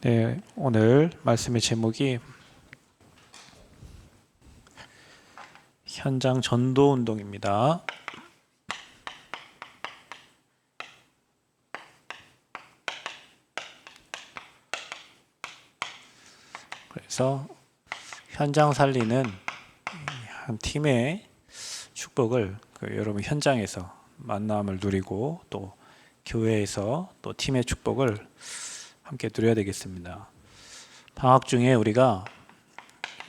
네, 오늘 말씀의 제목이 현장 전도 운동입니다. 그래서 현장 살리는 한 팀의 축복을 여러분 현장에서 만남을 누리고 또 교회에서 또 팀의 축복을 함께 누려야 되겠습니다. 방학 중에 우리가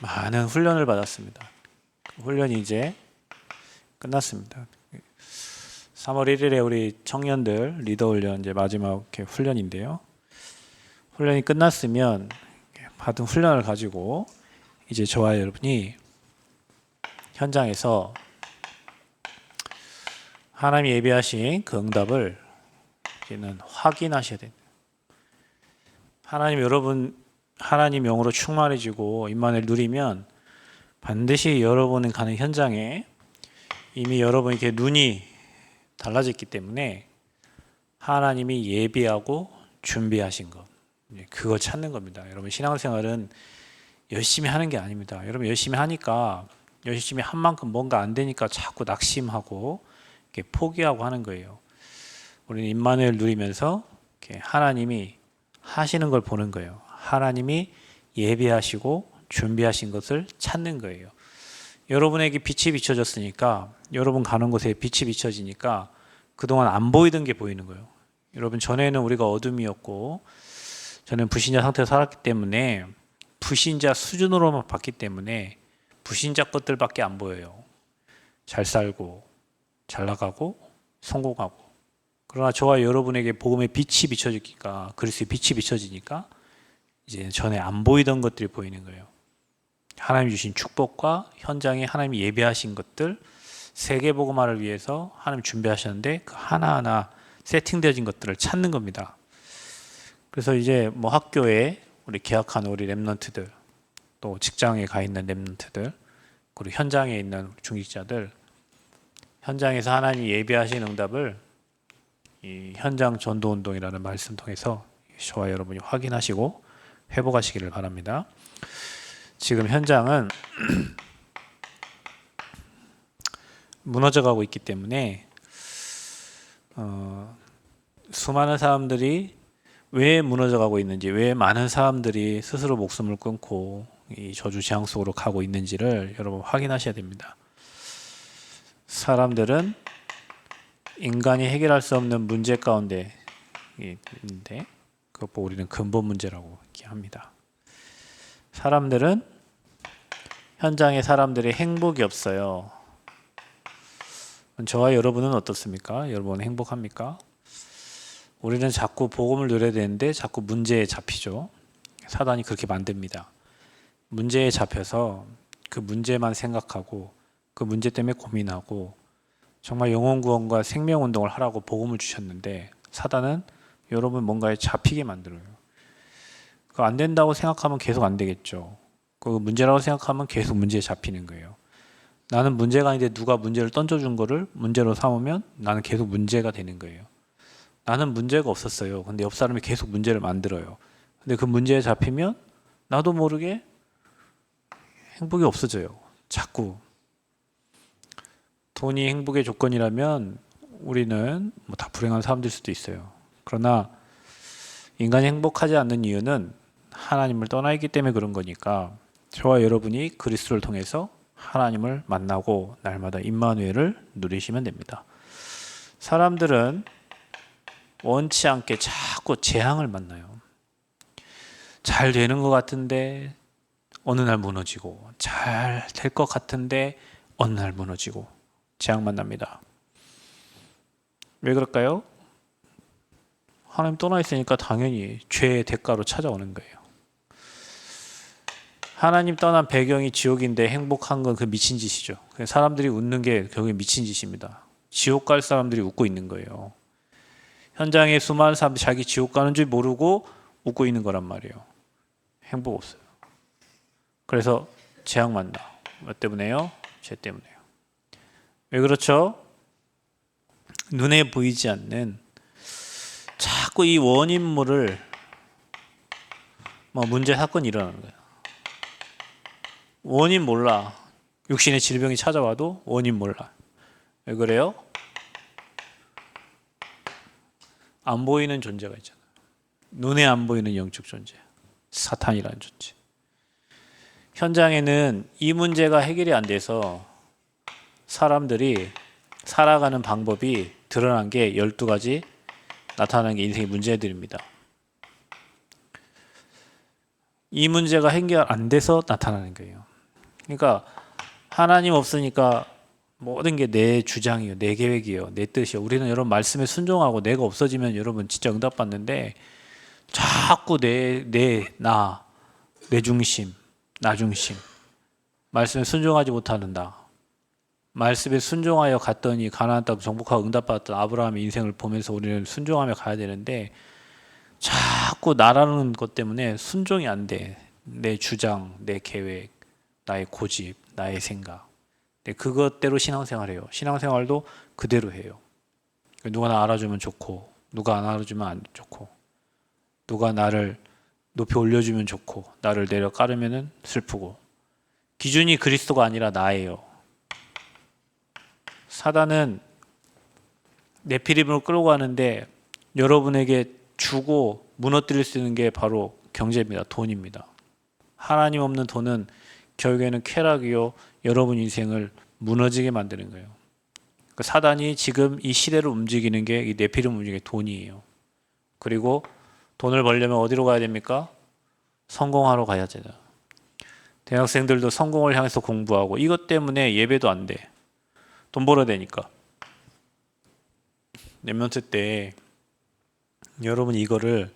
많은 훈련을 받았습니다. 훈련이 이제 끝났습니다. 3월 1일에 우리 청년들 리더 훈련 이제 마지막 훈련인데요. 훈련이 끝났으면 받은 훈련을 가지고 이제 저와 여러분이 현장에서 하나님이 예비하신 그 응답을 이제는 확인하셔야 됩니다. 하나님 영으로 충만해지고 임만을 누리면 반드시 여러분은 가는 현장에 이미 여러분 눈이 달라졌기 때문에 하나님이 예비하고 준비하신 것, 그거 찾는 겁니다. 여러분 신앙생활은 열심히 하는 게 아닙니다. 여러분 열심히 하니까 열심히 한 만큼 뭔가 안 되니까 자꾸 낙심하고 포기하고 하는 거예요. 우리는 임마누엘 누리면서 하나님이 하시는 걸 보는 거예요. 하나님이 예비하시고 준비하신 것을 찾는 거예요. 여러분에게 빛이 비춰졌으니까 여러분 가는 곳에 빛이 비춰지니까 그동안 안 보이던 게 보이는 거예요. 여러분 전에는 우리가 어둠이었고 저는 불신자 상태로 살았기 때문에 불신자 수준으로만 봤기 때문에 불신자 것들밖에 안 보여요. 잘 살고 잘 나가고 성공하고. 그러나 저와 여러분에게 복음의 빛이 비춰지니까 그리스도의 빛이 비춰지니까 이제 전에 안 보이던 것들이 보이는 거예요. 하나님 주신 축복과 현장에 하나님이 예비하신 것들, 세계복음화를 위해서 하나님 준비하셨는데 그 하나하나 세팅되어진 것들을 찾는 겁니다. 그래서 이제 학교에 우리 개학하는 우리 랩런트들, 또 직장에 가 있는 랩런트들, 그리고 현장에 있는 중직자들, 현장에서 하나님이 예비하신 응답을 이 현장 전도 운동이라는 말씀 통해서 저와 여러분이 확인하시고 회복하시기를 바랍니다. 지금 현장은 무너져가고 있기 때문에 수많은 사람들이 왜 무너져가고 있는지, 왜 많은 사람들이 스스로 목숨을 끊고 이 저주 재앙 속으로 가고 있는지를 여러분 확인하셔야 됩니다. 사람들은 인간이 해결할 수 없는 문제 가운데 있는데 그것 보고 우리는 근본 문제라고 얘기합니다. 사람들은 현장에 사람들이 행복이 없어요. 저와 여러분은 어떻습니까? 여러분 행복합니까? 우리는 자꾸 복음을 누려야 되는데 자꾸 문제에 잡히죠. 사단이 그렇게 만듭니다. 문제에 잡혀서 그 문제만 생각하고 그 문제 때문에 고민하고 정말 영혼 구원과 생명 운동을 하라고 복음을 주셨는데 사단은 여러분 뭔가에 잡히게 만들어요. 그거 안 된다고 생각하면 계속 안 되겠죠. 그 문제라고 생각하면 계속 문제에 잡히는 거예요. 나는 문제가 아닌데 누가 문제를 던져준 거를 문제로 삼으면 나는 계속 문제가 되는 거예요. 나는 문제가 없었어요. 근데 옆 사람이 계속 문제를 만들어요. 근데 그 문제에 잡히면 나도 모르게 행복이 없어져요. 자꾸. 돈이 행복의 조건이라면 우리는 다 불행한 사람들 수도 있어요. 그러나 인간이 행복하지 않는 이유는 하나님을 떠나 있기 때문에 그런 거니까 저와 여러분이 그리스도를 통해서 하나님을 만나고 날마다 임마누엘을 누리시면 됩니다. 사람들은 원치 않게 자꾸 재앙을 만나요. 잘 되는 것 같은데 어느 날 무너지고 잘 될 것 같은데 어느 날 무너지고 재앙 만납니다. 왜 그럴까요? 하나님 떠나 있으니까 당연히 죄의 대가로 찾아오는 거예요. 하나님 떠난 배경이 지옥인데 행복한 건 그 미친 짓이죠. 사람들이 웃는 게 결국에 미친 짓입니다. 지옥 갈 사람들이 웃고 있는 거예요. 현장에 수많은 사람들이 자기 지옥 가는 줄 모르고 웃고 있는 거란 말이에요. 행복 없어요. 그래서 재앙 만나. 뭐 때문에요? 죄 때문에요. 왜 그렇죠? 눈에 보이지 않는 자꾸 이 원인물을 뭐 문제 사건이 일어나는 거예요. 원인 몰라. 육신의 질병이 찾아와도 원인 몰라. 왜 그래요? 안 보이는 존재가 있잖아. 눈에 안 보이는 영적 존재. 사탄이라는 존재. 현장에는 이 문제가 해결이 안 돼서 사람들이 살아가는 방법이 드러난 게 12가지 나타나는 게 인생의 문제들입니다. 이 문제가 해결 안 돼서 나타나는 거예요. 그러니까 하나님 없으니까 모든 게 내 주장이에요. 내 계획이에요. 내 뜻이에요. 우리는 여러분 말씀에 순종하고 내가 없어지면 여러분 진짜 응답받는데 자꾸 내 중심, 나 중심. 말씀에 순종하지 못하는 나. 말씀에 순종하여 갔더니 가나안 땅 정복하고 응답받았던 아브라함의 인생을 보면서 우리는 순종하며 가야 되는데 자꾸 나라는 것 때문에 순종이 안 돼. 내 주장, 내 계획, 나의 고집, 나의 생각. 그것대로 신앙생활해요. 신앙생활도 그대로 해요. 누가 나 알아주면 좋고 누가 안 알아주면 안 좋고 누가 나를 높이 올려주면 좋고 나를 내려 깔으면 슬프고 기준이 그리스도가 아니라 나예요. 사단은 네피림으로 끌고 가는데 여러분에게 주고 무너뜨릴 수 있는 게 바로 경제입니다. 돈입니다. 하나님 없는 돈은 결국에는 쾌락이요 여러분 인생을 무너지게 만드는 거예요. 그 사단이 지금 이 시대를 움직이는 게 이 네피림 움직이는 게 돈이에요. 그리고 돈을 벌려면 어디로 가야 됩니까? 성공하러 가야 되죠. 대학생들도 성공을 향해서 공부하고 이것 때문에 예배도 안 돼. 돈 벌어야 되니까. 내면세 때 여러분 이거를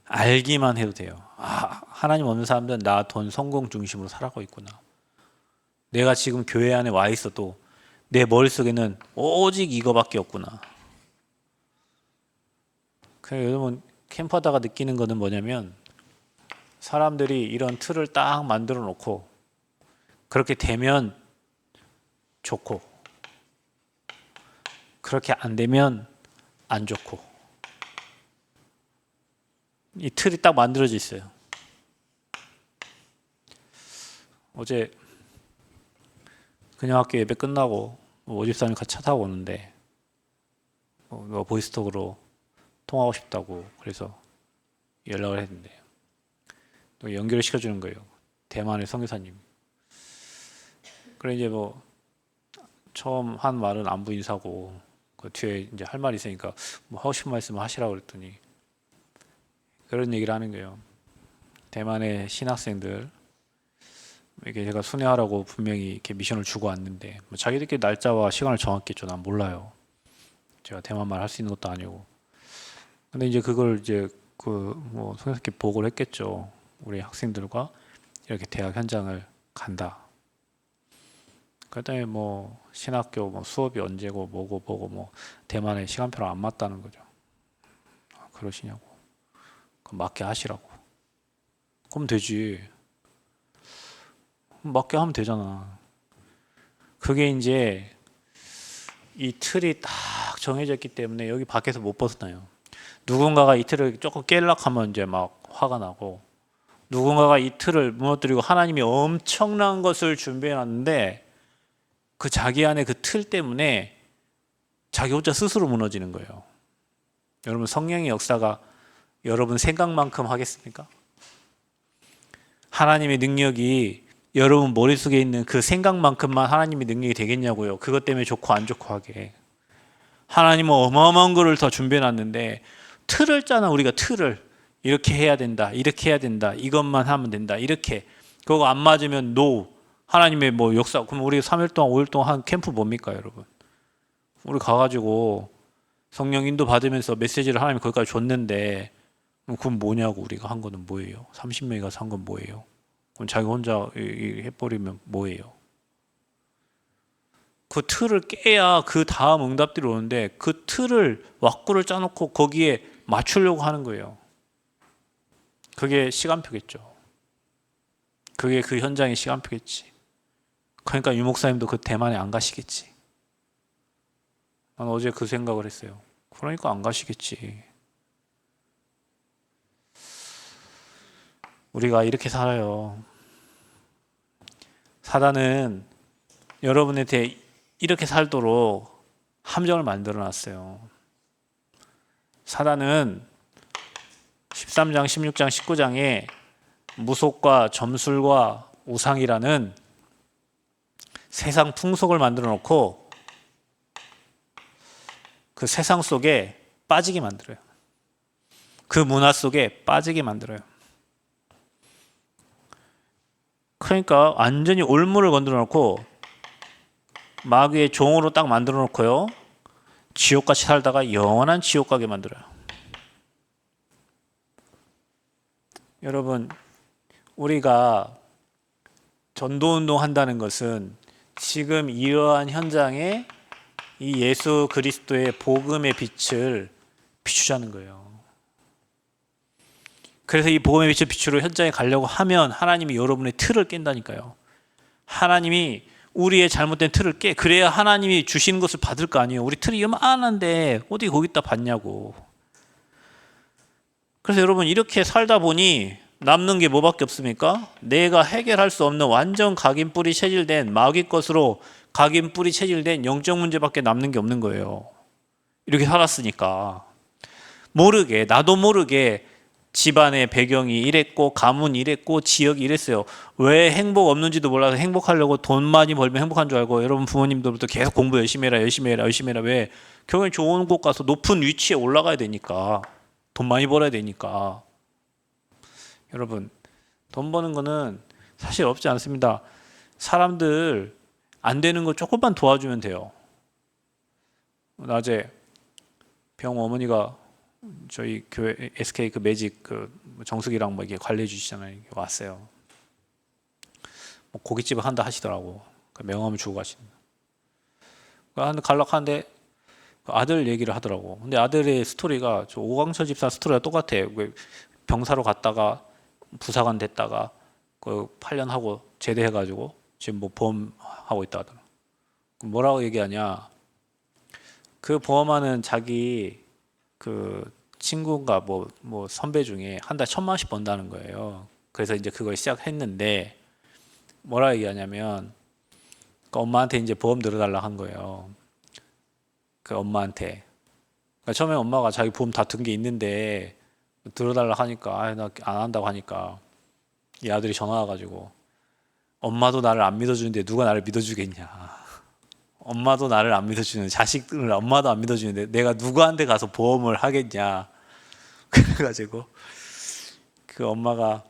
알기만 해도 돼요. 아, 하나님 없는 사람들은 나 돈 성공 중심으로 살아가고 있구나. 내가 지금 교회 안에 와 있어도 내 머릿속에는 오직 이거밖에 없구나. 그래서 여러분 캠프하다가 느끼는 거는 뭐냐면 사람들이 이런 틀을 딱 만들어 놓고 그렇게 되면 좋고 그렇게 안 되면 안 좋고 이 틀이 딱 만들어져 있어요. 어제 그냥 학교 예배 끝나고 모집사님 같이 차 타고 오는데 보이스톡으로 통화하고 싶다고 그래서 연락을 했는데 또 연결을 시켜주는 거예요. 대만의 선교사님. 그래 이제 뭐 처음 한 말은 안부 인사고 그 뒤에 이제 할 말이 있으니까 뭐 하고 싶은 말씀을 하시라고 그랬더니 그런 얘기를 하는 거예요. 대만의 신학생들 이게 제가 순회하라고 분명히 이렇게 미션을 주고 왔는데 뭐 자기들끼리 날짜와 시간을 정했겠죠. 난 몰라요. 제가 대만말 할 수 있는 것도 아니고. 근데 이제 그걸 이제 그 뭐 선생님께 보고를 했겠죠. 우리 학생들과 이렇게 대학 현장을 간다. 그다음에 뭐 신학교 뭐 수업이 언제고 뭐고 뭐 대만에 시간표랑 안 맞다는 거죠. 아, 그러시냐고. 그럼 맞게 하시라고. 그럼 되지. 맞게 하면 되잖아. 그게 이제 이 틀이 딱 정해져 있기 때문에 여기 밖에서 못 벗어나요. 누군가가 이 틀을 조금 깰락하면 이제 막 화가 나고 누군가가 이 틀을 무너뜨리고 하나님이 엄청난 것을 준비해 놨는데 그 자기 안에 그 틀 때문에 자기 혼자 스스로 무너지는 거예요. 여러분 성령의 역사가 여러분 생각만큼 하겠습니까? 하나님의 능력이 여러분 머릿속에 있는 그 생각만큼만 하나님의 능력이 되겠냐고요. 그것 때문에 좋고 안 좋고 하게. 하나님은 어마어마한 거를 더 준비해 놨는데 틀을 짜나 우리가 틀을 이렇게 해야 된다. 이렇게 해야 된다. 이것만 하면 된다. 이렇게. 그거 안 맞으면 노. 하나님의 뭐 역사. 그럼 우리 3일 동안 5일 동안 한 캠프 뭡니까 여러분? 우리 가가지고 성령 인도 받으면서 메시지를 하나님이 거기까지 줬는데 그건 뭐냐고 우리가 한 거는 뭐예요? 30명이 가서 한 건 뭐예요? 그럼 자기 혼자 해버리면 뭐예요? 그 틀을 깨야 그 다음 응답들이 오는데 그 틀을 왁구를 짜놓고 거기에 맞추려고 하는 거예요. 그게 시간표겠죠. 그게 그 현장의 시간표겠지. 그러니까 유 목사님도 그 대만에 안 가시겠지. 난 어제 그 생각을 했어요. 그러니까 안 가시겠지. 우리가 이렇게 살아요. 사단은 여러분한테 이렇게 살도록 함정을 만들어 놨어요. 사단은 13장, 16장, 19장에 무속과 점술과 우상이라는 세상 풍속을 만들어 놓고 그 세상 속에 빠지게 만들어요. 그 문화 속에 빠지게 만들어요. 그러니까 완전히 올무를 건드려 놓고 마귀의 종으로 딱 만들어 놓고요. 지옥같이 살다가 영원한 지옥 가게 만들어요. 여러분, 우리가 전도운동 한다는 것은 지금 이러한 현장에 이 예수 그리스도의 복음의 빛을 비추자는 거예요. 그래서 이 복음의 빛을 비추러 현장에 가려고 하면 하나님이 여러분의 틀을 깬다니까요. 하나님이 우리의 잘못된 틀을 깨. 그래야 하나님이 주시는 것을 받을 거 아니에요. 우리 틀이 요만한데 어디 거기다 받냐고. 그래서 여러분 이렇게 살다 보니 남는 게 뭐밖에 없습니까? 내가 해결할 수 없는 완전 각인뿌리 체질된 마귀 것으로 각인뿌리 체질된 영적 문제밖에 남는 게 없는 거예요. 이렇게 살았으니까. 모르게, 나도 모르게 집안의 배경이 이랬고 가문이 이랬고 지역이 이랬어요. 왜 행복 없는지도 몰라서 행복하려고 돈 많이 벌면 행복한 줄 알고 여러분 부모님들부터 계속 공부 열심히 해라 열심히 해라 열심히 해라. 왜? 결국엔 좋은 곳 가서 높은 위치에 올라가야 되니까. 돈 많이 벌어야 되니까. 여러분 돈 버는 거는 사실 없지 않습니다. 사람들 안 되는 거 조금만 도와주면 돼요. 낮에 병 어머니가 저희 교회 SK 그 매직 그 정숙이랑 뭐 이게 관리해 주시잖아요. 왔어요. 뭐 고깃집을 한다 하시더라고. 그 명함을 주고 가시는. 갈락하는데 아들 얘기를 하더라고. 근데 아들의 스토리가 저 오광철 집사 스토리가 똑같아요. 병사로 갔다가 부사관 됐다가 그 8년 하고 제대해가지고 지금 뭐 보험하고 있다 하더라. 뭐라고 얘기하냐? 그 보험하는 자기 그 친구가 뭐 선배 중에 한 달 1,000만원씩 번다는 거예요. 그래서 이제 그걸 시작했는데 뭐라 얘기하냐면 그 엄마한테 이제 보험 들어달라 한 거예요. 그 엄마한테. 그러니까 처음에 엄마가 자기 보험 다 든 게 있는데 들어달라 하니까 나 안 한다고 하니까 이 아들이 전화 와가지고 엄마도 나를 안 믿어주는데 누가 나를 믿어주겠냐. 엄마도 나를 안 믿어주는 자식들을 엄마도 안 믿어주는데 내가 누구한테 가서 보험을 하겠냐. 그래가지고 그 엄마가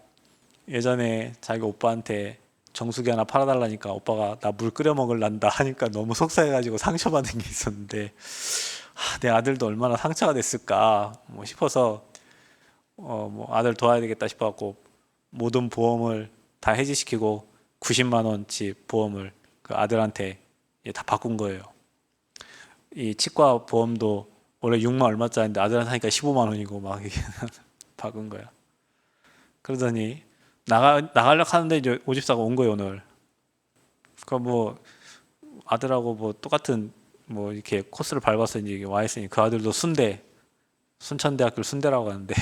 예전에 자기 오빠한테 정수기 하나 팔아달라니까 오빠가 나 물 끓여 먹을란다 하니까 너무 속상해가지고 상처받은 게 있었는데 내 아들도 얼마나 상처가 됐을까 뭐 싶어서 뭐 아들 도와야 되겠다 싶어갖고 모든 보험을 다 해지시키고 90만 원치 보험을 그 아들한테 다 바꾼 거예요. 이 치과 보험도 원래 6만 얼마짜리인데 아들한테 하니까 15만 원이고 막 이게 바꾼 거야. 그러더니 나가려고 하는데 이제 오집사가 온 거예요 오늘. 그러니까 뭐 아들하고 뭐 똑같은 뭐 이렇게 코스를 밟아서 이제 와 있으니 그 아들도 순천대학교를 순대라고 하는데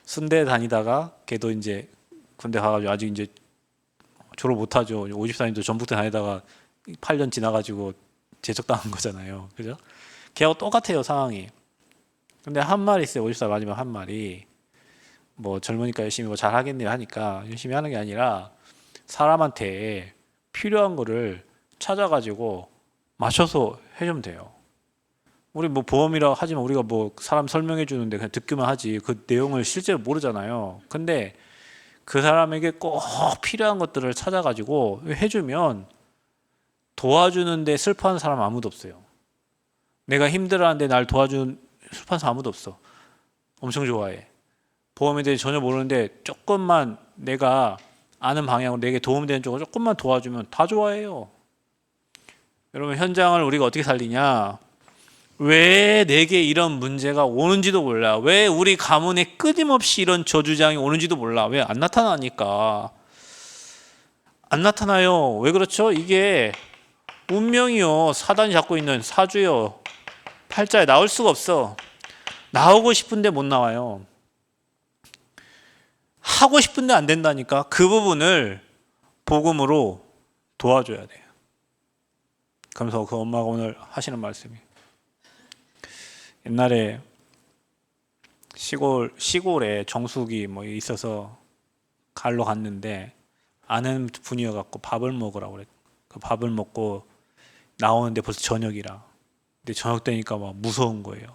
순대 다니다가 걔도 이제 군대 가가지고 아직 이제 졸업 못하죠. 오집사님도 전북대 다니다가 8년 지나가지고 제적당한 거잖아요. 그죠? 걔하고 똑같아요 상황이. 근데 한 말이 있어요. 오집사 마지막 한 말이 뭐 젊으니까 열심히 뭐 잘하겠네요 하니까 열심히 하는 게 아니라 사람한테 필요한 거를 찾아가지고 맞춰서 해주면 돼요. 우리 뭐 보험이라 하지만 우리가 뭐 사람 설명해 주는데 그냥 듣기만 하지 그 내용을 실제로 모르잖아요. 근데 그 사람에게 꼭 필요한 것들을 찾아가지고 해주면 도와주는데 슬퍼하는 사람 아무도 없어요. 내가 힘들어하는데 날 도와주는 슬퍼하는 사람 아무도 없어. 엄청 좋아해. 보험에 대해 전혀 모르는데 조금만 내가 아는 방향으로 내게 도움되는 쪽으로 조금만 도와주면 다 좋아해요. 여러분 현장을 우리가 어떻게 살리냐? 왜 내게 이런 문제가 오는지도 몰라. 왜 우리 가문에 끊임없이 이런 저주장이 오는지도 몰라. 왜 안 나타나니까. 안 나타나요. 왜 그렇죠? 이게 운명이요. 사단이 잡고 있는 사주요. 팔자에 나올 수가 없어. 나오고 싶은데 못 나와요. 하고 싶은데 안 된다니까. 그 부분을 복음으로 도와줘야 돼요. 그러면서 그 엄마가 오늘 하시는 말씀이, 옛날에 시골에 정수기 뭐 있어서 갈러 갔는데 아는 분이어갖고 밥을 먹으라고 그랬. 그 밥을 먹고 나오는데 벌써 저녁이라. 근데 저녁 되니까 막 무서운 거예요.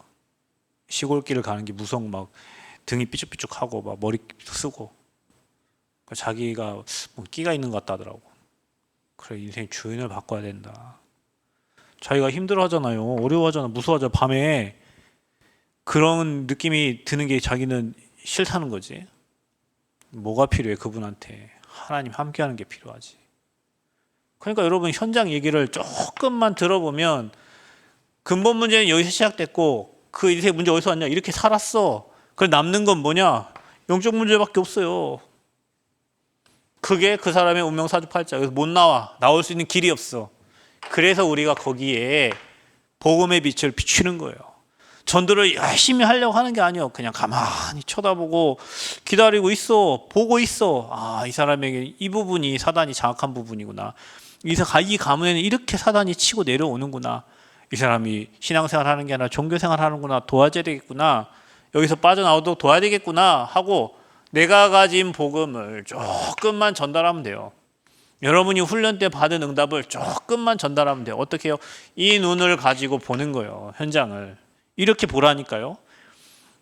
시골길을 가는 게 무서운, 막 등이 삐죽삐죽하고 막 머리 쓰고. 자기가 뭐 끼가 있는 것 같다 하더라고. 그래, 인생 주인을 바꿔야 된다. 자기가 힘들어하잖아요. 어려워하잖아. 무서워하잖아. 밤에 그런 느낌이 드는 게 자기는 싫다는 거지. 뭐가 필요해? 그분한테 하나님 함께하는 게 필요하지. 그러니까 여러분, 현장 얘기를 조금만 들어보면 근본 문제는 여기서 시작됐고, 그 인생의 문제 어디서 왔냐? 이렇게 살았어. 그래, 남는 건 뭐냐? 영적 문제밖에 없어요. 그게 그 사람의 운명 사주팔자. 여기서 못 나올 수 있는 길이 없어. 그래서 우리가 거기에 복음의 빛을 비추는 거예요. 전도를 열심히 하려고 하는 게 아니에요. 그냥 가만히 쳐다보고 기다리고 있어. 보고 있어. 아, 이 사람에게 이 부분이 사단이 장악한 부분이구나. 이 가문에는 이렇게 사단이 치고 내려오는구나. 이 사람이 신앙생활 하는 게 아니라 종교생활 하는구나. 도와줘야 되겠구나. 여기서 빠져나오도록 도와야 되겠구나 하고 내가 가진 복음을 조금만 전달하면 돼요. 여러분이 훈련 때 받은 응답을 조금만 전달하면 돼요. 어떻게 해요? 이 눈을 가지고 보는 거예요. 현장을. 이렇게 보라니까요.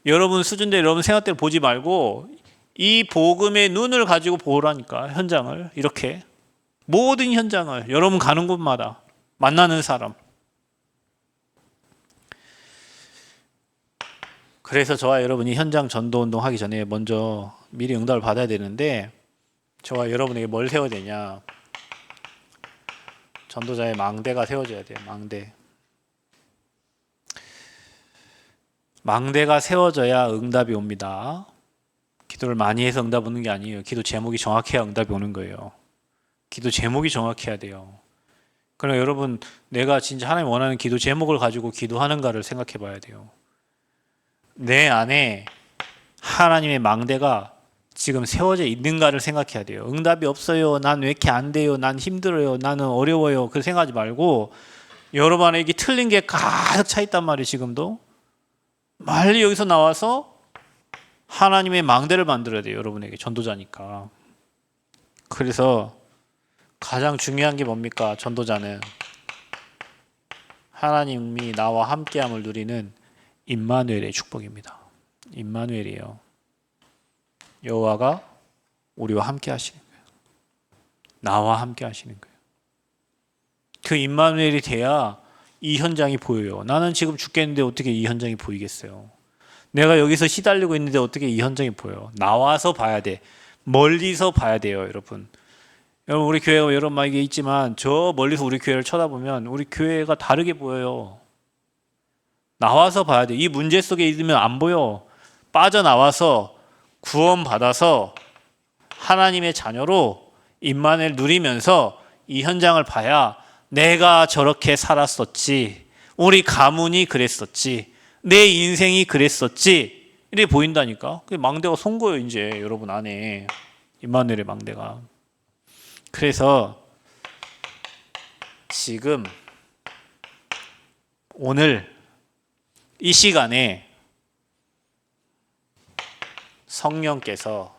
여러분 수준대로, 여러분 생각대로 보지 말고 이 복음의 눈을 가지고 보라니까. 현장을. 이렇게 모든 현장을, 여러분 가는 곳마다 만나는 사람. 그래서 저와 여러분이 현장 전도운동 하기 전에 먼저 미리 응답을 받아야 되는데, 저와 여러분에게 뭘 세워야 되냐? 전도자의 망대가 세워져야 돼요. 망대가 세워져야 응답이 옵니다. 기도를 많이 해서 응답 오는 게 아니에요. 기도 제목이 정확해야 응답이 오는 거예요. 기도 제목이 정확해야 돼요. 그러나 여러분, 내가 진짜 하나님 원하는 기도 제목을 가지고 기도하는가를 생각해 봐야 돼요. 내 안에 하나님의 망대가 지금 세워져 있는가를 생각해야 돼요. 응답이 없어요. 난 왜 이렇게 안 돼요. 난 힘들어요. 나는 어려워요. 그렇게 생각하지 말고, 여러분 안에 이게 틀린 게 가득 차 있단 말이에요. 지금도 빨리 여기서 나와서 하나님의 망대를 만들어야 돼요. 여러분에게, 전도자니까. 그래서 가장 중요한 게 뭡니까? 전도자는 하나님이 나와 함께함을 누리는 임마누엘의 축복입니다. 임마누엘이에요. 여호와가 우리와 함께 하시는 거예요. 나와 함께 하시는 거예요. 그 임마누엘이 돼야 이 현장이 보여요. 나는 지금 죽겠는데 어떻게 이 현장이 보이겠어요? 내가 여기서 시달리고 있는데 어떻게 이 현장이 보여요? 나와서 봐야 돼. 멀리서 봐야 돼요, 여러분. 여러분, 우리 교회가 여러 마이게 있지만 저 멀리서 우리 교회를 쳐다보면 우리 교회가 다르게 보여요. 나와서 봐야 돼. 이 문제 속에 있으면 안 보여. 빠져나와서 구원받아서 하나님의 자녀로 임마누엘 누리면서 이 현장을 봐야 내가 저렇게 살았었지, 우리 가문이 그랬었지, 내 인생이 그랬었지, 이렇게 보인다니까. 그게 망대가 선 거예요, 이제 여러분 안에. 임마누엘의 망대가. 그래서 지금 오늘 이 시간에 성령께서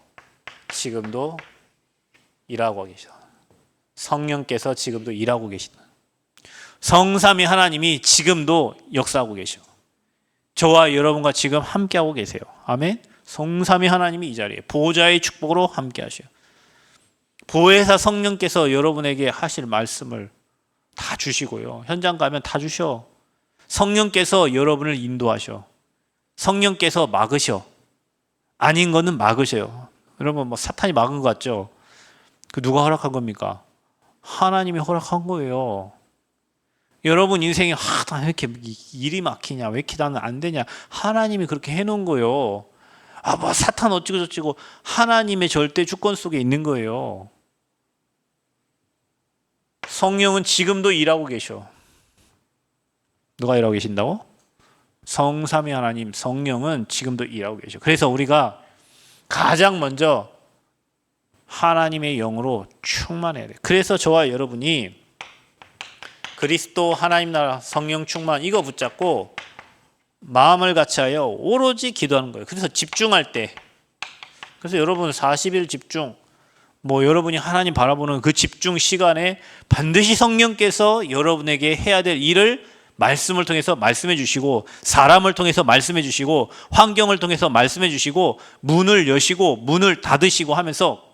지금도 일하고 계셔. 성령께서 지금도 일하고 계시다. 성삼위 하나님이 지금도 역사하고 계셔. 저와 여러분과 지금 함께하고 계세요. 아멘. 성삼위 하나님이 이 자리에 보호자의 축복으로 함께 하셔. 보혜사 성령께서 여러분에게 하실 말씀을 다 주시고요. 현장 가면 다 주셔. 성령께서 여러분을 인도하셔. 성령께서 막으셔. 아닌 거는 막으셔요. 여러분, 뭐 사탄이 막은 것 같죠? 그 누가 허락한 겁니까? 하나님이 허락한 거예요. 여러분 인생이 왜 이렇게 일이 막히냐, 왜 이렇게 나는 안 되냐, 하나님이 그렇게 해놓은 거예요. 뭐 사탄 어찌고 저찌고, 하나님의 절대 주권 속에 있는 거예요. 성령은 지금도 일하고 계셔. 누가 일하고 계신다고? 성삼위 하나님, 성령은 지금도 일하고 계셔. 그래서 우리가 가장 먼저 하나님의 영으로 충만해야 돼요. 그래서 저와 여러분이 그리스도 하나님 나라 성령 충만 이거 붙잡고 마음을 같이하여 오로지 기도하는 거예요. 그래서 집중할 때, 그래서 여러분 40일 집중, 여러분이 하나님 바라보는 그 집중 시간에 반드시 성령께서 여러분에게 해야 될 일을 말씀을 통해서 말씀해 주시고, 사람을 통해서 말씀해 주시고, 환경을 통해서 말씀해 주시고, 문을 여시고 문을 닫으시고 하면서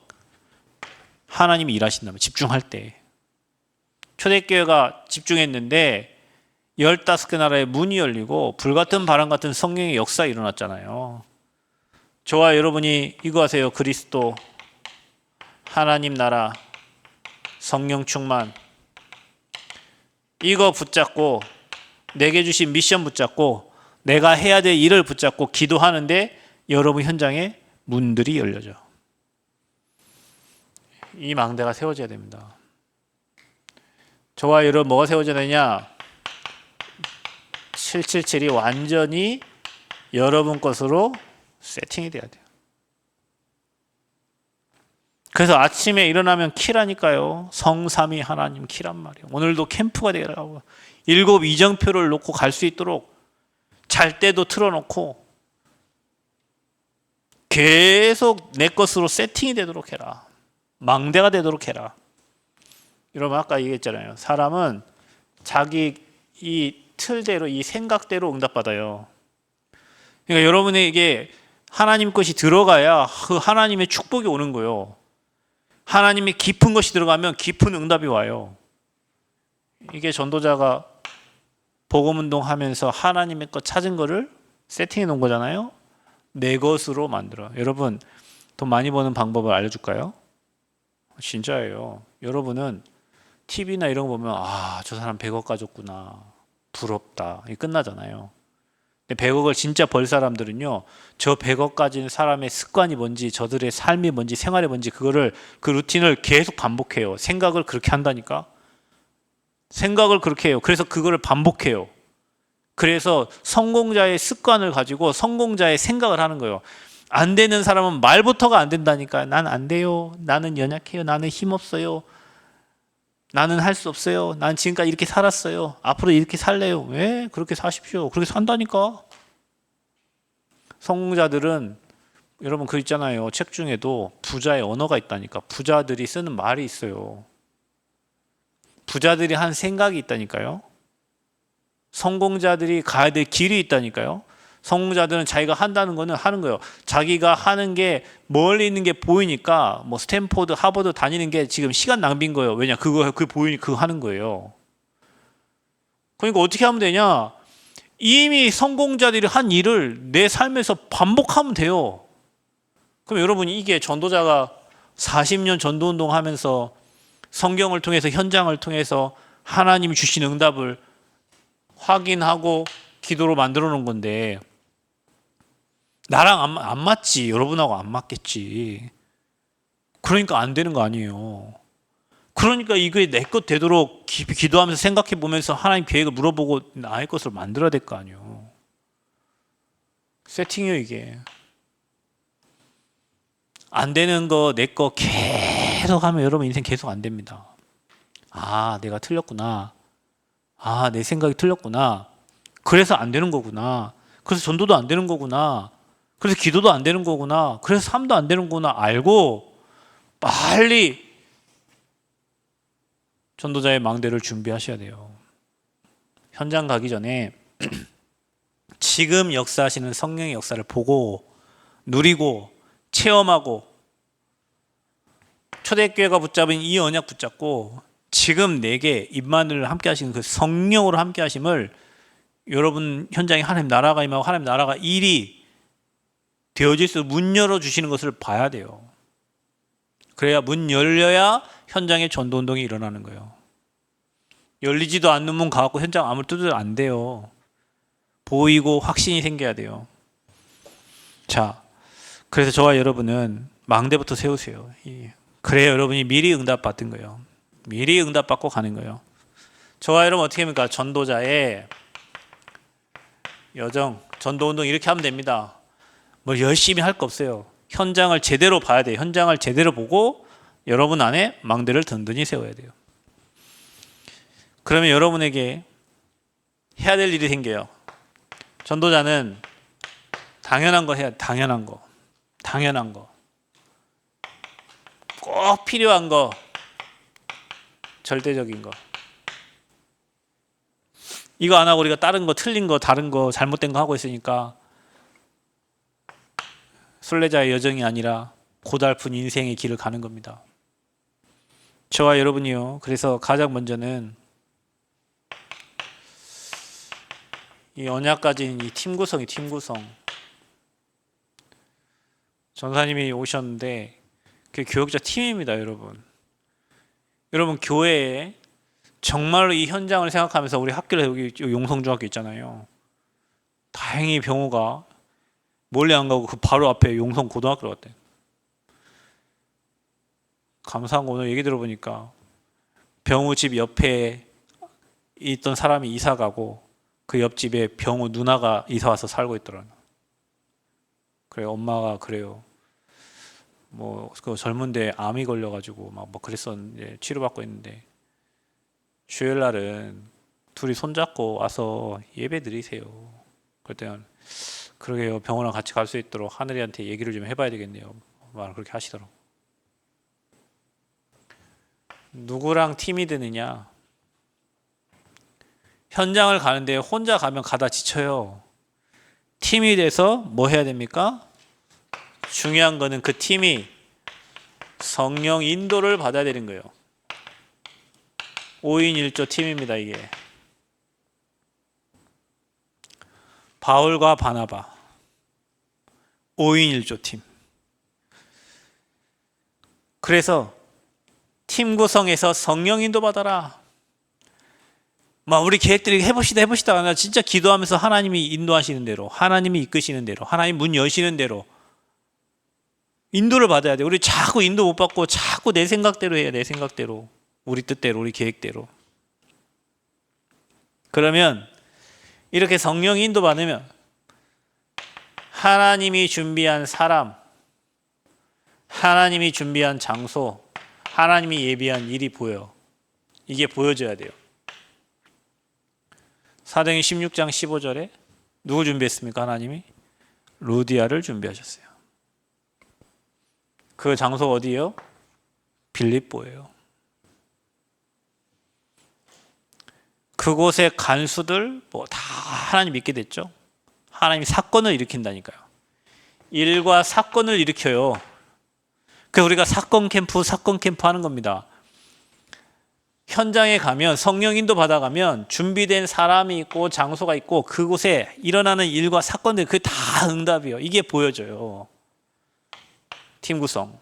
하나님이 일하신다면, 집중할 때. 초대교회가 집중했는데 15개 나라의 문이 열리고 불같은 바람 같은 성령의 역사가 일어났잖아요. 저와 여러분이 이거 하세요. 그리스도 하나님 나라 성령 충만 이거 붙잡고, 내게 주신 미션 붙잡고, 내가 해야 될 일을 붙잡고 기도하는데 여러분 현장에 문들이 열려져. 이 망대가 세워져야 됩니다. 저와 여러분 뭐가 세워져야 되냐? 777이 완전히 여러분 것으로 세팅이 돼야 돼요. 그래서 아침에 일어나면 키라니까요. 성삼위 하나님 키란 말이에요. 오늘도 캠프가 되라고 7 이정표를 놓고 갈 수 있도록 잘 때도 틀어놓고 계속 내 것으로 세팅이 되도록 해라. 망대가 되도록 해라. 여러분 아까 얘기했잖아요. 사람은 자기 이 틀대로, 이 생각대로 응답받아요. 그러니까 여러분에게 하나님 것이 들어가야 그 하나님의 축복이 오는 거예요. 하나님의 깊은 것이 들어가면 깊은 응답이 와요. 이게 전도자가 복음운동 하면서 하나님의 것 찾은 거를 세팅해 놓은 거잖아요. 내 것으로 만들어. 여러분 돈 많이 버는 방법을 알려줄까요? 진짜예요. 여러분은 TV나 이런 거 보면 저 사람 100억 가졌구나, 부럽다, 이게 끝나잖아요. 근데 100억을 진짜 벌 사람들은요, 저 100억 가진 사람의 습관이 뭔지, 저들의 삶이 뭔지, 생활이 뭔지, 그 루틴을 계속 반복해요. 생각을 그렇게 한다니까. 생각을 그렇게 해요. 그래서 그거를 반복해요. 그래서 성공자의 습관을 가지고 성공자의 생각을 하는 거예요. 안 되는 사람은 말부터가 안 된다니까. 난 안 돼요. 나는 연약해요. 나는 힘없어요. 나는 할 수 없어요. 난 지금까지 이렇게 살았어요. 앞으로 이렇게 살래요. 왜? 그렇게 사십시오. 그렇게 산다니까. 성공자들은 여러분 그 있잖아요. 책 중에도 부자의 언어가 있다니까. 부자들이 쓰는 말이 있어요. 부자들이 한 생각이 있다니까요. 성공자들이 가야 될 길이 있다니까요. 성공자들은 자기가 한다는 거는 하는 거예요. 자기가 하는 게 멀리 있는 게 보이니까 스탠포드, 하버드 다니는 게 지금 시간 낭비인 거예요. 왜냐? 그게 보이니 그거 하는 거예요. 그러니까 어떻게 하면 되냐? 이미 성공자들이 한 일을 내 삶에서 반복하면 돼요. 그럼 여러분이 이게 전도자가 40년 전도운동 하면서 성경을 통해서, 현장을 통해서 하나님이 주신 응답을 확인하고 기도로 만들어 놓은 건데, 나랑 안 맞지. 여러분하고 안 맞겠지. 그러니까 안 되는 거 아니에요. 그러니까 이게 내 것 되도록 깊이 기도하면서 생각해 보면서 하나님 계획을 물어보고 나의 것을 만들어야 될 거 아니에요. 세팅이에요 이게. 안 되는 거 내 거 계속 하면 여러분 인생 계속 안 됩니다. 내가 틀렸구나. 내 생각이 틀렸구나. 그래서 안 되는 거구나. 그래서 전도도 안 되는 거구나. 그래서 기도도 안 되는 거구나. 그래서 삶도 안 되는 거구나. 알고 빨리 전도자의 망대를 준비하셔야 돼요. 현장 가기 전에 지금 역사하시는 성령의 역사를 보고 누리고 체험하고, 초대교회가 붙잡은 이 언약 붙잡고 지금 내게 임마누엘 함께 하시는 그 성령으로 함께 하심을 여러분 현장에 하나님 나라가 임하고 하나님 나라가 일이 되어질 수 문 열어주시는 것을 봐야 돼요. 그래야 문 열려야 현장에 전도운동이 일어나는 거예요. 열리지도 않는 문 가갖고 현장 아무리 뜯어도 안 돼요. 보이고 확신이 생겨야 돼요. 자, 그래서 저와 여러분은 망대부터 세우세요. 그래야 여러분이 미리 응답받은 거예요. 미리 응답받고 가는 거예요. 저와 여러분 어떻게 합니까? 전도자의 여정, 전도운동 이렇게 하면 됩니다. 열심히 할 거 없어요. 현장을 제대로 봐야 돼요. 현장을 제대로 보고 여러분 안에 망대를 든든히 세워야 돼요. 그러면 여러분에게 해야 될 일이 생겨요. 전도자는 당연한 거 해야 돼. 당연한 거. 당연한 거. 꼭 필요한 거. 절대적인 거. 이거 안 하고 우리가 다른 거, 틀린 거, 다른 거, 잘못된 거 하고 있으니까 순례자의 여정이 아니라 고달픈 인생의 길을 가는 겁니다. 저와 여러분이요. 그래서 가장 먼저는 이 언약 가진 이 팀 구성이 팀 구성. 전사님이 오셨는데 그 교역자 팀입니다, 여러분. 여러분 교회에 정말로 이 현장을 생각하면서 우리 학교에 여기 용성중학교 있잖아요. 다행히 병호가 멀리 안 가고 그 바로 앞에 용성고등학교로 갔대. 감사한 거 오늘 얘기 들어보니까 병호 집 옆에 있던 사람이 이사 가고 그 옆집에 병호 누나가 이사 와서 살고 있더라고요. 그래 엄마가 그래요. 뭐 그 젊은데 암이 걸려가지고 막 뭐 그랬었는데 치료받고 있는데 주일 날은 둘이 손잡고 와서 예배 드리세요. 그랬더니 그러게요. 병원랑 같이 갈 수 있도록 하늘이한테 얘기를 좀 해봐야 되겠네요. 말 그렇게 하시더라고. 누구랑 팀이 되느냐? 현장을 가는데 혼자 가면 가다 지쳐요. 팀이 돼서 뭐 해야 됩니까? 중요한 거는 그 팀이 성령 인도를 받아야 되는 거예요. 5인 1조 팀입니다, 이게. 바울과 바나바 5인 1조 팀. 그래서 팀 구성에서 성령 인도 받아라. 막 우리 계획들이 해봅시다. 나 진짜 기도하면서 하나님이 인도하시는 대로, 하나님이 이끄시는 대로, 하나님 문 여시는 대로 인도를 받아야 돼. 우리 자꾸 인도 못 받고 자꾸 내 생각대로 해야 내 생각대로, 우리 뜻대로, 우리 계획대로. 그러면 이렇게 성령 인도 받으면 하나님이 준비한 사람, 하나님이 준비한 장소, 하나님이 예비한 일이 보여. 이게 보여져야 돼요. 사도행전 16장 15절에 누구 준비했습니까? 하나님이 루디아를 준비하셨어요. 그 장소가 어디예요? 빌립보예요. 그곳의 간수들 뭐 다 하나님 믿게 됐죠. 하나님이 사건을 일으킨다니까요. 일과 사건을 일으켜요. 그래서 우리가 사건 캠프 하는 겁니다. 현장에 가면 성령 인도 받아가면 준비된 사람이 있고 장소가 있고 그곳에 일어나는 일과 사건들 그게 다 응답이에요. 이게 보여져요. 팀 구성.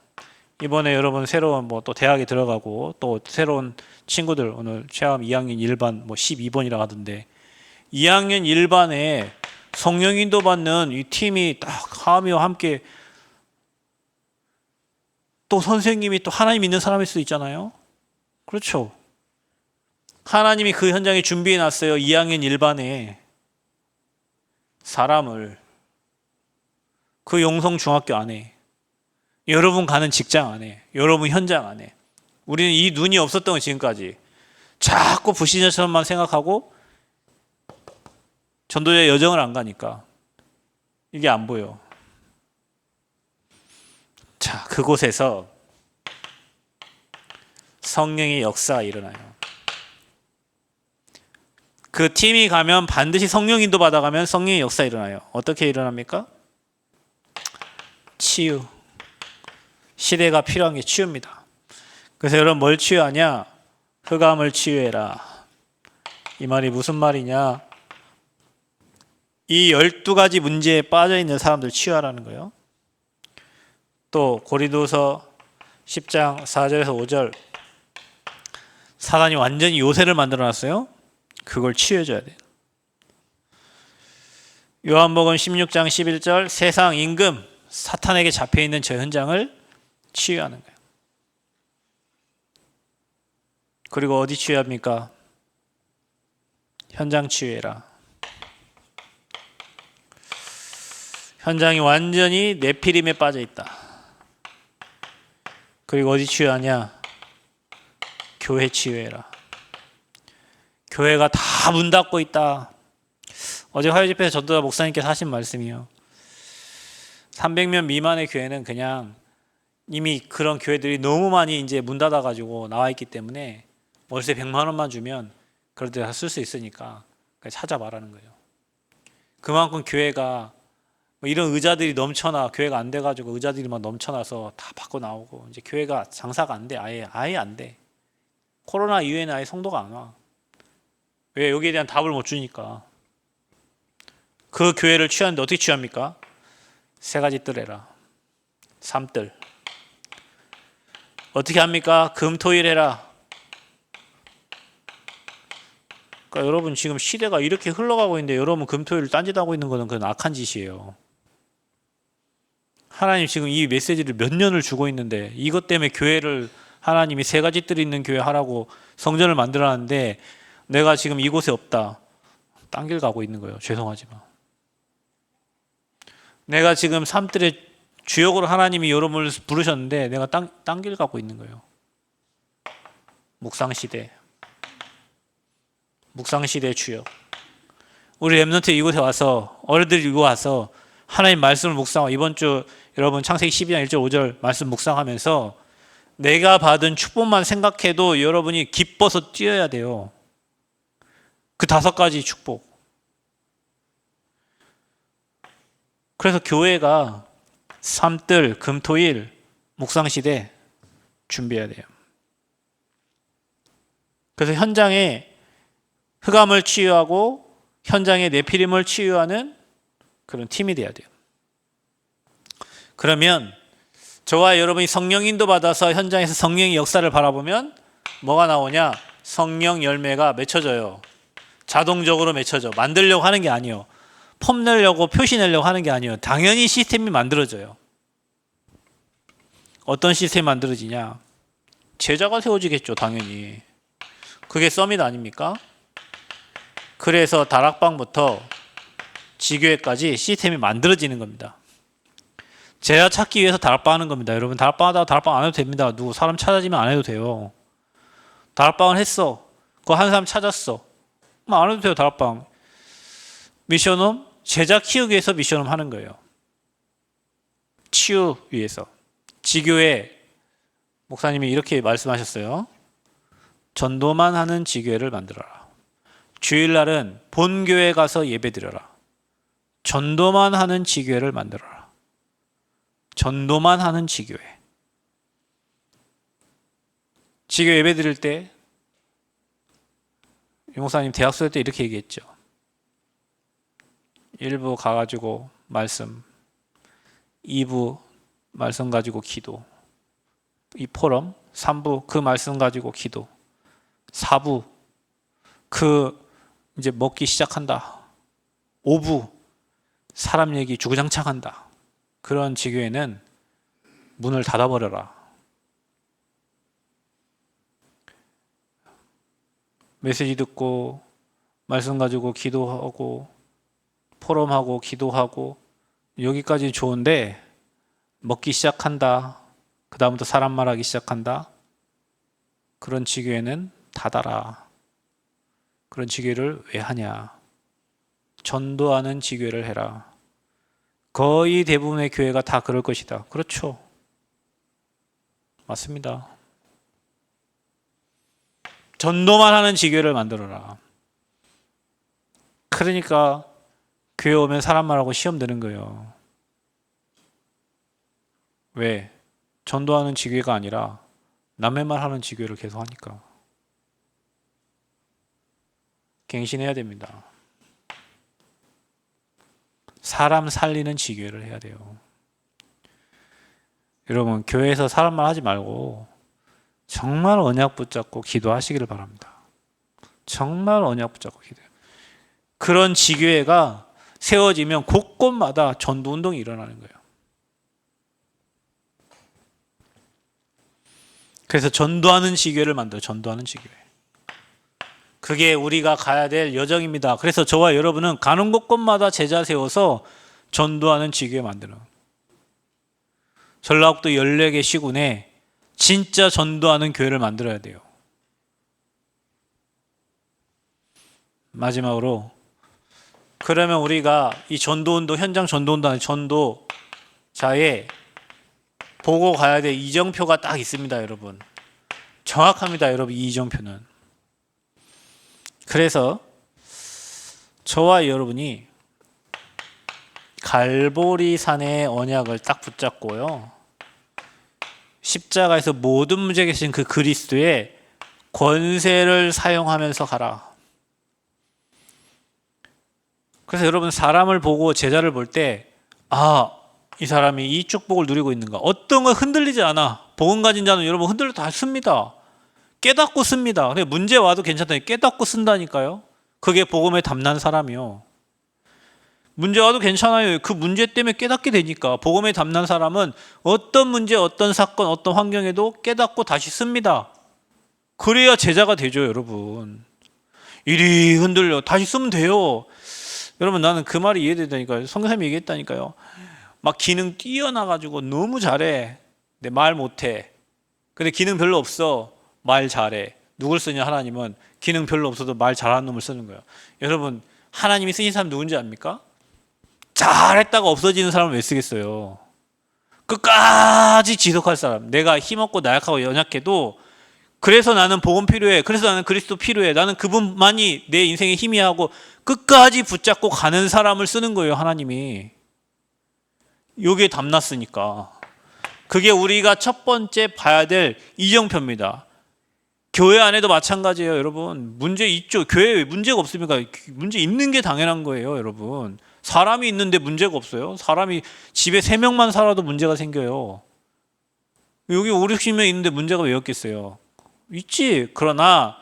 이번에 여러분 새로운 뭐 또 대학에 들어가고 또 새로운 친구들 오늘 체험 2학년 1반 뭐 12번이라 하던데 2학년 1반에 성령 인도 받는 이 팀이 딱 하며 함께 또 선생님이 또 하나님 믿는 사람일 수도 있잖아요. 그렇죠. 하나님이 그 현장에 준비해 놨어요. 2학년 1반에 사람을 그 용성중학교 안에 여러분 가는 직장 안에 여러분 현장 안에 우리는 이 눈이 없었던 거 지금까지 자꾸 불신자처럼만 생각하고 전도자의 여정을 안 가니까 이게 안 보여. 자, 그곳에서 성령의 역사가 일어나요. 그 팀이 가면 반드시 성령 인도 받아가면 성령의 역사가 일어나요. 어떻게 일어납니까? 치유. 시대가 필요한 게 치유입니다. 그래서 여러분 뭘 치유하냐? 흑암을 치유해라. 이 말이 무슨 말이냐? 이 12가지 문제에 빠져있는 사람들 치유하라는 거예요. 또 고린도서 10장 4절에서 5절 사단이 완전히 요새를 만들어놨어요. 그걸 치유해줘야 돼요. 요한복음 16장 11절 세상 임금 사탄에게 잡혀있는 저 현장을 치유하는 거예요. 그리고 어디 치유합니까? 현장 치유해라. 현장이 완전히 네피림에 빠져 있다. 그리고 어디 치유하냐? 교회 치유해라. 교회가 다 문 닫고 있다. 어제 화요집회에서 전도자 목사님께서 하신 말씀이요. 300명 미만의 교회는 그냥 이미 그런 교회들이 너무 많이 이제 문 닫아가지고 나와 있기 때문에 월세 100만 원만 주면 그럴 때 다 쓸 수 있으니까 찾아봐라는 거예요. 그만큼 교회가 뭐 이런 의자들이 넘쳐나, 교회가 안 돼가지고 의자들이 막 넘쳐나서 다 받고 나오고 이제 교회가 장사가 안 돼. 아예 안 돼. 코로나 이후에는 아예 성도가 안 와. 왜? 여기에 대한 답을 못 주니까. 그 교회를 취하는데 어떻게 취합니까? 세 가지 뜰 해라. 3뜰. 어떻게 합니까? 금, 토, 일 해라. 그러니까 여러분 지금 시대가 이렇게 흘러가고 있는데 여러분 금, 토, 일 딴짓하고 있는 거는 그건 악한 짓이에요. 하나님 지금 이 메시지를 몇 년을 주고 있는데 이것 때문에 교회를 하나님이 세 가지 뜰이 있는 교회 하라고 성전을 만들어놨는데 내가 지금 이곳에 없다. 딴 길 가고 있는 거예요. 죄송하지만. 내가 지금 3뜰에 주역으로 하나님이 여러분을 부르셨는데 내가 딴 길 가고 있는 거예요. 묵상시대 주역. 우리 렘넌트 이곳에 와서 어른들이 이곳 와서 하나님 말씀을 묵상하고 이번 주 여러분 창세기 12장 1절 5절 말씀 묵상하면서 내가 받은 축복만 생각해도 여러분이 기뻐서 뛰어야 돼요. 그 5가지 축복. 그래서 교회가 3뜰, 금, 토, 일, 묵상시대 준비해야 돼요. 그래서 현장에 흑암을 치유하고 현장에 네피림을 치유하는 그런 팀이 돼야 돼요. 그러면 저와 여러분이 성령 인도 받아서 현장에서 성령의 역사를 바라보면 뭐가 나오냐? 성령 열매가 맺혀져요. 자동적으로 맺혀져. 만들려고 하는 게 아니에요. 폼 내려고 표시 내려고 하는 게 아니에요. 당연히 시스템이 만들어져요. 어떤 시스템이 만들어지냐? 제자가 세워지겠죠, 당연히. 그게 서밋 아닙니까? 그래서 다락방부터 지교회까지 시스템이 만들어지는 겁니다. 제자 찾기 위해서 다락방 하는 겁니다. 여러분 다락방 하다가 다락방 안 해도 됩니다. 누구 사람 찾아지면 안 해도 돼요. 다락방을 했어. 그거 한 사람 찾았어. 안 해도 돼요, 다락방. 미션홈, 제자 키우기 위해서 미션홈 하는 거예요. 치유 위해서. 지교회 목사님이 이렇게 말씀하셨어요. 전도만 하는 지교회를 만들어라. 주일날은 본교회 가서 예배드려라. 전도만 하는 지교회를 만들어라. 전도만 하는 지교회. 지교회 예배드릴 때 유 목사님 대학 수업 때 이렇게 얘기했죠. 1부 가가지고 말씀, 2부 말씀 가지고 기도, 이 포럼, 3부 그 말씀 가지고 기도, 4부 그 이제 먹기 시작한다, 5부 사람 얘기 주구장창 한다. 그런 지교회는 문을 닫아버려라. 메시지 듣고 말씀 가지고 기도하고 포럼하고 기도하고 여기까지 좋은데 먹기 시작한다. 그 다음부터 사람 말하기 시작한다. 그런 지교회는 닫아라. 그런 지교회를 왜 하냐? 전도하는 지교회를 해라. 거의 대부분의 교회가 다 그럴 것이다. 그렇죠. 맞습니다. 전도만 하는 지교회를 만들어라. 그러니까 교회 오면 사람 말하고 시험 드는 거예요. 왜? 전도하는 지교회가 아니라 남의 말 하는 지교회를 계속 하니까. 갱신해야 됩니다. 사람 살리는 지교회를 해야 돼요. 여러분 교회에서 사람 말 하지 말고 정말 언약 붙잡고 기도하시기를 바랍니다. 정말 언약 붙잡고 기도해요. 그런 지교회가 세워지면 곳곳마다 전도운동이 일어나는 거예요. 그래서 전도하는 지교회를 만들어요. 전도하는 지교회. 그게 우리가 가야 될 여정입니다. 그래서 저와 여러분은 가는 곳곳마다 제자 세워서 전도하는 지교회 만드는. 전라북도 14개 시군에 진짜 전도하는 교회를 만들어야 돼요. 마지막으로, 그러면 우리가 이 전도운동, 현장 전도운동, 전도자의 보고 가야 될 이정표가 딱 있습니다, 여러분. 정확합니다, 여러분, 이 이정표는. 그래서 저와 여러분이 갈보리산의 언약을 딱 붙잡고요, 십자가에서 모든 문제에 계신 그 그리스도의 권세를 사용하면서 가라. 그래서 여러분, 사람을 보고 제자를 볼 때, 이 사람이 이 축복을 누리고 있는가, 어떤 건 흔들리지 않아. 복음 가진 자는 여러분 흔들려 다 씁니다. 깨닫고 씁니다. 근데 문제 와도 괜찮다. 깨닫고 쓴다니까요. 그게 복음에 담난 사람이요. 문제 와도 괜찮아요. 그 문제 때문에 깨닫게 되니까. 복음에 담난 사람은 어떤 문제, 어떤 사건, 어떤 환경에도 깨닫고 다시 씁니다. 그래야 제자가 되죠, 여러분. 이리 흔들려 다시 쓰면 돼요. 여러분, 나는 그 말이 이해되다니까요. 성경님이 얘기했다니까요. 막 기능 뛰어나가지고 너무 잘해. 근데 말 못해. 근데 기능 별로 없어. 말 잘해. 누굴 쓰냐, 하나님은 기능 별로 없어도 말 잘하는 놈을 쓰는 거예요. 여러분, 하나님이 쓰신 사람 누군지 압니까? 잘했다가 없어지는 사람을 왜 쓰겠어요? 끝까지 지속할 사람. 내가 힘없고 나약하고 연약해도, 그래서 나는 복음 필요해, 그래서 나는 그리스도 필요해, 나는 그분만이 내 인생의 힘이 하고 끝까지 붙잡고 가는 사람을 쓰는 거예요, 하나님이. 여기에 담났으니까. 그게 우리가 첫 번째 봐야 될 이정표입니다. 교회 안에도 마찬가지예요, 여러분. 문제 있죠. 교회에 문제가 없습니까? 문제 있는 게 당연한 거예요, 여러분. 사람이 있는데 문제가 없어요? 사람이 집에 3명만 살아도 문제가 생겨요. 여기 5, 60명 있는데 문제가 왜 없겠어요? 있지. 그러나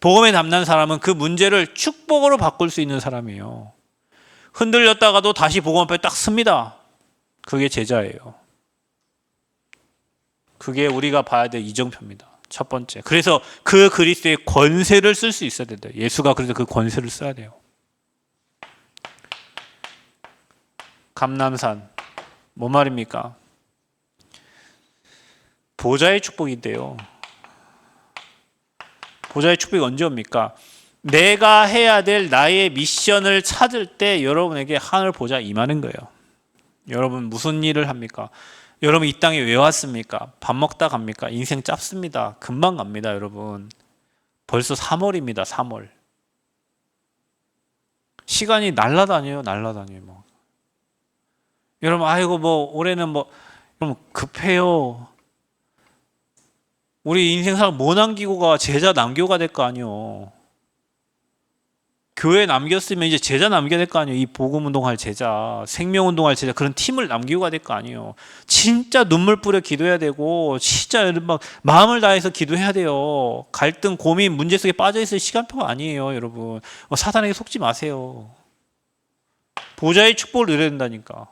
복음에 담난 사람은 그 문제를 축복으로 바꿀 수 있는 사람이에요. 흔들렸다가도 다시 복음 앞에 딱 씁니다. 그게 제자예요. 그게 우리가 봐야 될 이정표입니다. 첫 번째. 그래서 그 그리스도의 권세를 쓸 수 있어야 된다. 예수가 그래서 그 권세를 써야 돼요. 감람산, 뭔 말입니까? 보좌의 축복인데요. 보좌의 축복이 언제 옵니까? 내가 해야 될 나의 미션을 찾을 때 여러분에게 하늘 보좌 임하는 거예요. 여러분, 무슨 일을 합니까? 여러분, 이 땅에 왜 왔습니까? 밥 먹다 갑니까? 인생 짧습니다. 금방 갑니다, 여러분. 벌써 3월입니다, 3월. 시간이 날라다녀요, 날라다녀요. 여러분, 아이고, 올해는 여러분, 급해요. 우리 인생사를 뭐 남기고 가? 제자 남기고 가야 될 거 아니요. 교회 남겼으면 이제 제자 남겨야 될 거 아니에요. 이 복음운동할 제자, 생명운동할 제자, 그런 팀을 남기고 가야 될 거 아니에요. 진짜 눈물 뿌려 기도해야 되고, 진짜 막 마음을 다해서 기도해야 돼요. 갈등, 고민, 문제 속에 빠져있을 시간표가 아니에요, 여러분. 사단에게 속지 마세요. 보좌의 축복을 누려야 된다니까.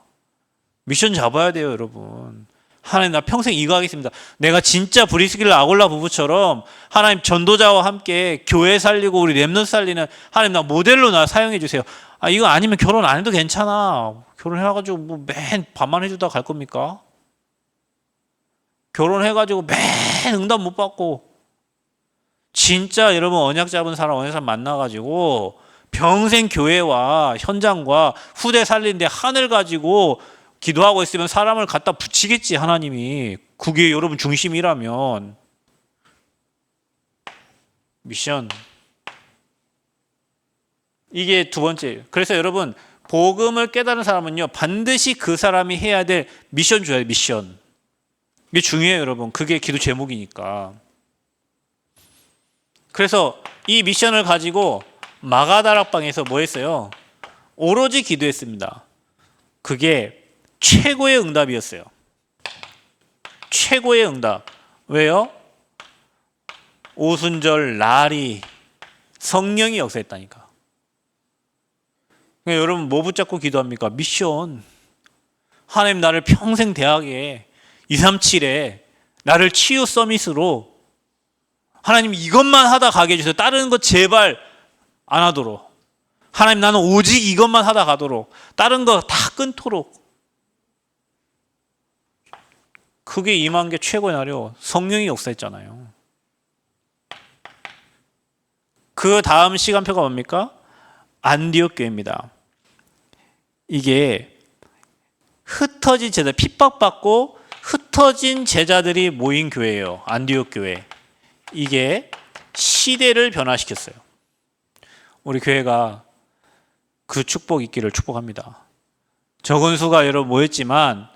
미션 잡아야 돼요, 여러분. 하나님, 나 평생 이거 하겠습니다. 내가 진짜 브리스길라 아골라 부부처럼 하나님 전도자와 함께 교회 살리고 우리 렘넌트 살리는, 하나님 나 모델로 나 사용해 주세요. 이거 아니면 결혼 안 해도 괜찮아. 결혼해가지고 맨 밥만 해주다 갈 겁니까? 결혼해가지고 맨 응답 못 받고, 진짜 여러분 언약 잡은 사람 만나가지고 평생 교회와 현장과 후대 살리는데 하늘 가지고 기도하고 있으면 사람을 갖다 붙이겠지, 하나님이. 그게 여러분 중심이라면. 미션. 이게 두 번째예요. 그래서 여러분, 복음을 깨달은 사람은요, 반드시 그 사람이 해야 될 미션 줘야 돼요, 미션. 이게 중요해요, 여러분. 그게 기도 제목이니까. 그래서 이 미션을 가지고 마가다락방에서 뭐 했어요? 오로지 기도했습니다. 그게 최고의 응답이었어요. 최고의 응답. 왜요? 오순절 날이 성령이 역사했다니까. 그러니까 여러분, 뭐 붙잡고 기도합니까? 미션. 하나님, 나를 평생 대학에 237에 나를 치유 서밋으로 하나님 이것만 하다 가게 해주세요. 다른 거 제발 안 하도록. 하나님, 나는 오직 이것만 하다 가도록. 다른 거 다 끊도록. 크게 임한 게 최고의 날이요. 성령이 역사했잖아요. 그 다음 시간표가 뭡니까? 안디옥 교회입니다. 이게 흩어진 제자, 핍박받고 흩어진 제자들이 모인 교회예요. 안디옥 교회. 이게 시대를 변화시켰어요. 우리 교회가 그 축복 있기를 축복합니다. 적은 수가 여러 모였지만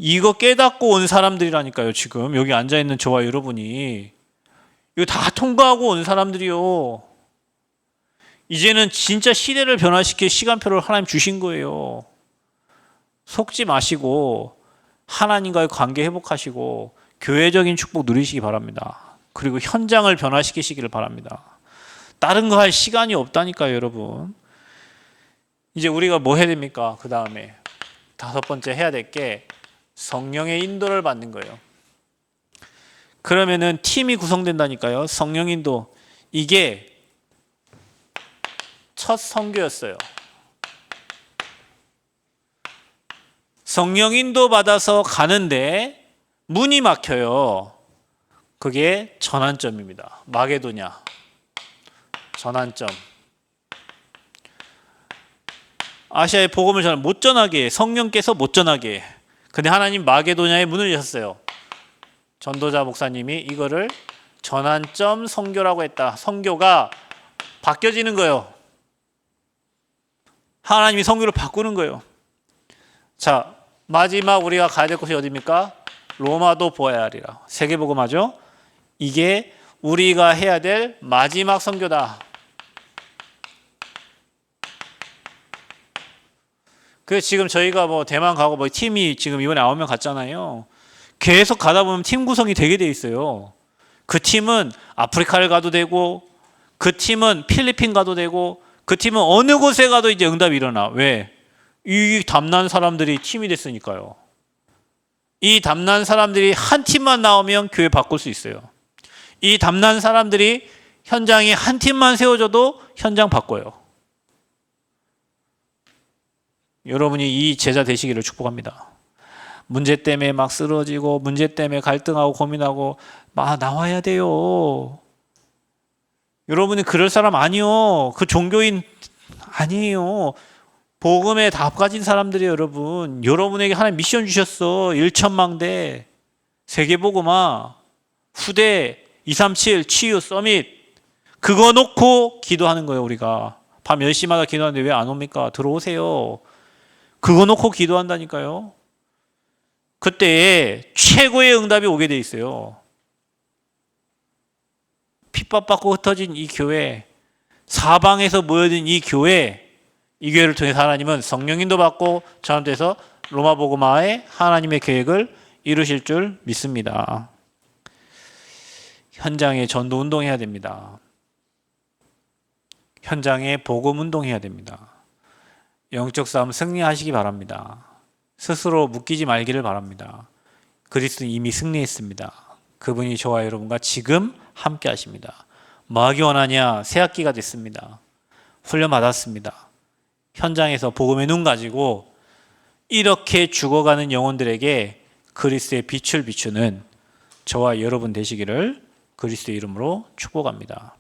이거 깨닫고 온 사람들이라니까요. 지금 여기 앉아있는 저와 여러분이 이거 다 통과하고 온 사람들이요. 이제는 진짜 시대를 변화시킬 시간표를 하나님 주신 거예요. 속지 마시고 하나님과의 관계 회복하시고 교회적인 축복 누리시기 바랍니다. 그리고 현장을 변화시키시기를 바랍니다. 다른 거 할 시간이 없다니까요, 여러분. 이제 우리가 뭐 해야 됩니까? 그 다음에 5번째 해야 될 게 성령의 인도를 받는 거예요. 그러면은 팀이 구성된다니까요. 성령 인도. 이게 첫 선교였어요. 성령 인도 받아서 가는데 문이 막혀요. 그게 전환점입니다. 마게도냐. 전환점. 아시아의 복음을 전하면 못 전하게, 성령께서 못 전하게. 근데 하나님 마게도냐의 문을 여셨어요. 전도자 목사님이 이거를 전환점 선교라고 했다. 선교가 바뀌어지는 거예요. 하나님이 선교를 바꾸는 거예요. 자, 마지막 우리가 가야 될 곳이 어디입니까? 로마도 보아야 하리라. 세계복음화죠. 이게 우리가 해야 될 마지막 선교다. 그래서 지금 저희가 뭐 대만 가고 뭐 팀이 지금 이번에 9명 갔잖아요. 계속 가다 보면 팀 구성이 되게 돼 있어요. 그 팀은 아프리카를 가도 되고, 그 팀은 필리핀 가도 되고, 그 팀은 어느 곳에 가도 이제 응답이 일어나. 왜? 이 담난 사람들이 팀이 됐으니까요. 이 담난 사람들이 한 팀만 나오면 교회 바꿀 수 있어요. 이 담난 사람들이 현장에 한 팀만 세워줘도 현장 바꿔요. 여러분이 이 제자 되시기를 축복합니다. 문제 때문에 막 쓰러지고 문제 때문에 갈등하고 고민하고 막 나와야 돼요. 여러분이 그럴 사람 아니요. 그 종교인 아니에요. 복음에 다 가진 사람들이에요. 여러분. 여러분에게 하나님 미션 주셨어. 1천망대 세계복음화 후대 237 치유 서밋 그거 놓고 기도하는 거예요. 우리가 밤 10시마다 기도하는데 왜 안 옵니까? 들어오세요. 그거 놓고 기도한다니까요. 그때 최고의 응답이 오게 돼 있어요. 핍박받고 흩어진 이 교회, 사방에서 모여든 이 교회, 이 교회를 통해서 하나님은 성령인도 받고 전환돼서 로마 복음화의 하나님의 계획을 이루실 줄 믿습니다. 현장에 전도 운동해야 됩니다. 현장에 복음 운동해야 됩니다. 영적 싸움 승리하시기 바랍니다. 스스로 묶이지 말기를 바랍니다. 그리스도는 이미 승리했습니다. 그분이 저와 여러분과 지금 함께 하십니다. 뭐 하기 원하냐? 새 학기가 됐습니다. 훈련 받았습니다. 현장에서 복음의 눈 가지고 이렇게 죽어가는 영혼들에게 그리스도의 빛을 비추는 저와 여러분 되시기를 그리스도의 이름으로 축복합니다.